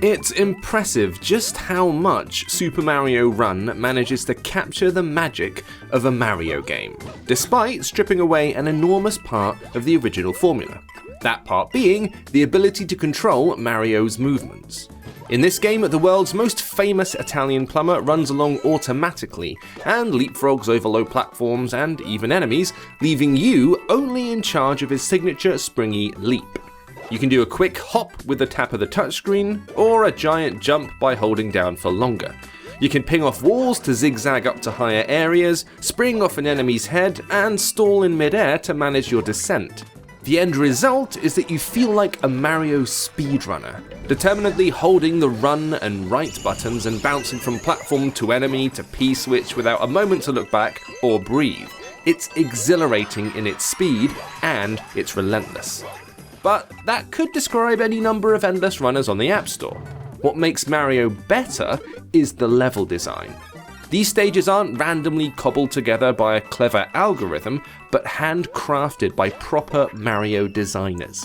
It's impressive just how much Super Mario Run manages to capture the magic of a Mario game, despite stripping away an enormous part of the original formula. That part being the ability to control Mario's movements. In this game, the world's most famous Italian plumber runs along automatically and leapfrogs over low platforms and even enemies, leaving you only in charge of his signature springy leap. You can do a quick hop with the tap of the touchscreen, or a giant jump by holding down for longer. You can ping off walls to zigzag up to higher areas, spring off an enemy's head, and stall in midair to manage your descent. The end result is that you feel like a Mario speedrunner, determinedly holding the run and right buttons and bouncing from platform to enemy to P-switch without a moment to look back or breathe. It's exhilarating in its speed, and it's relentless. But that could describe any number of endless runners on the App Store. What makes Mario better is the level design. These stages aren't randomly cobbled together by a clever algorithm, but handcrafted by proper Mario designers.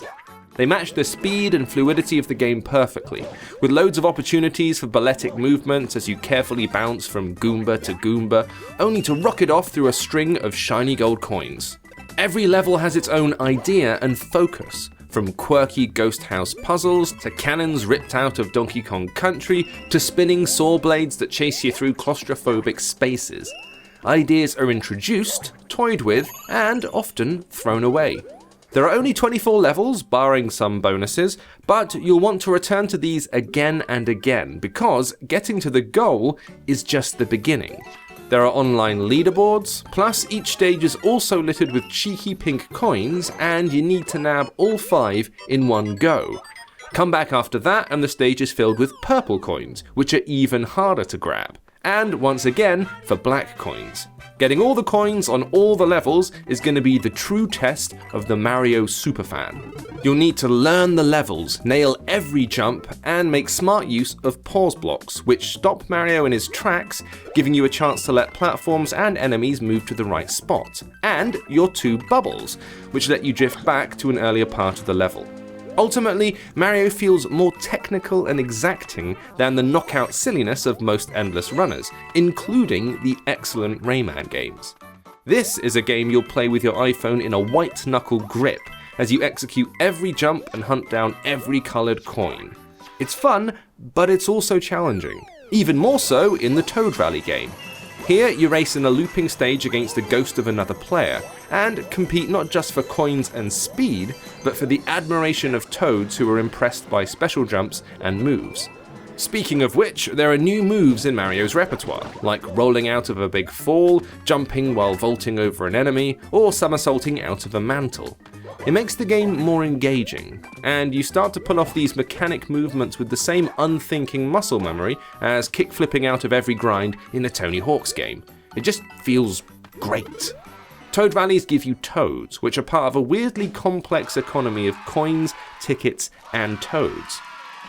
They match the speed and fluidity of the game perfectly, with loads of opportunities for balletic movements as you carefully bounce from Goomba to Goomba, only to rocket off through a string of shiny gold coins. Every level has its own idea and focus, from quirky ghost house puzzles to cannons ripped out of Donkey Kong Country to spinning saw blades that chase you through claustrophobic spaces. Ideas are introduced, toyed with, and often thrown away. There are only 24 levels, barring some bonuses, but you'll want to return to these again and again because getting to the goal is just the beginning. There are online leaderboards, plus each stage is also littered with cheeky pink coins, and you need to nab all 5 in one go. Come back after that and the stage is filled with purple coins, which are even harder to grab. And once again, for black coins. Getting all the coins on all the levels is going to be the true test of the Mario superfan. You'll need to learn the levels, nail every jump, and make smart use of pause blocks, which stop Mario in his tracks, giving you a chance to let platforms and enemies move to the right spot, and your 2 bubbles, which let you drift back to an earlier part of the level. Ultimately, Mario feels more technical and exacting than the knockout silliness of most endless runners, including the excellent Rayman games. This is a game you'll play with your iPhone in a white-knuckle grip, as you execute every jump and hunt down every coloured coin. It's fun, but it's also challenging, even more so in the Toad Rally game. Here, you race in a looping stage against the ghost of another player, and compete not just for coins and speed, but for the admiration of Toads who are impressed by special jumps and moves. Speaking of which, there are new moves in Mario's repertoire, like rolling out of a big fall, jumping while vaulting over an enemy, or somersaulting out of a mantle. It makes the game more engaging, and you start to pull off these mechanic movements with the same unthinking muscle memory as kick-flipping out of every grind in a Tony Hawk's game. It just feels great. Toad Rallies give you toads, which are part of a weirdly complex economy of coins, tickets, and toads.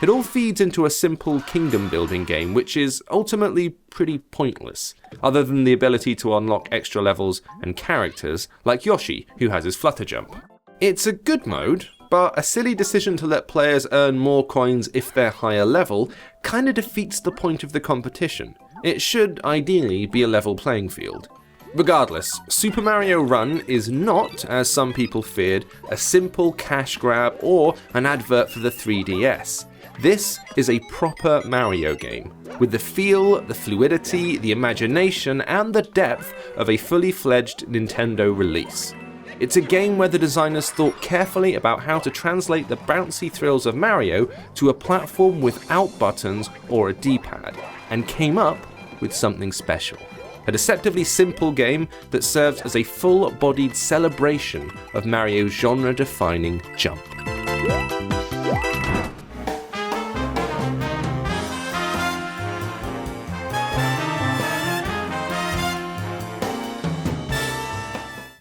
It all feeds into a simple kingdom-building game, which is ultimately pretty pointless, other than the ability to unlock extra levels and characters, like Yoshi, who has his flutter jump. It's a good mode, but a silly decision to let players earn more coins if they're higher level kinda defeats the point of the competition. It should ideally be a level playing field. Regardless, Super Mario Run is not, as some people feared, a simple cash grab or an advert for the 3DS. This is a proper Mario game, with the feel, the fluidity, the imagination, and the depth of a fully fledged Nintendo release. It's a game where the designers thought carefully about how to translate the bouncy thrills of Mario to a platform without buttons or a D-pad, and came up with something special. A deceptively simple game that serves as a full-bodied celebration of Mario's genre-defining jump.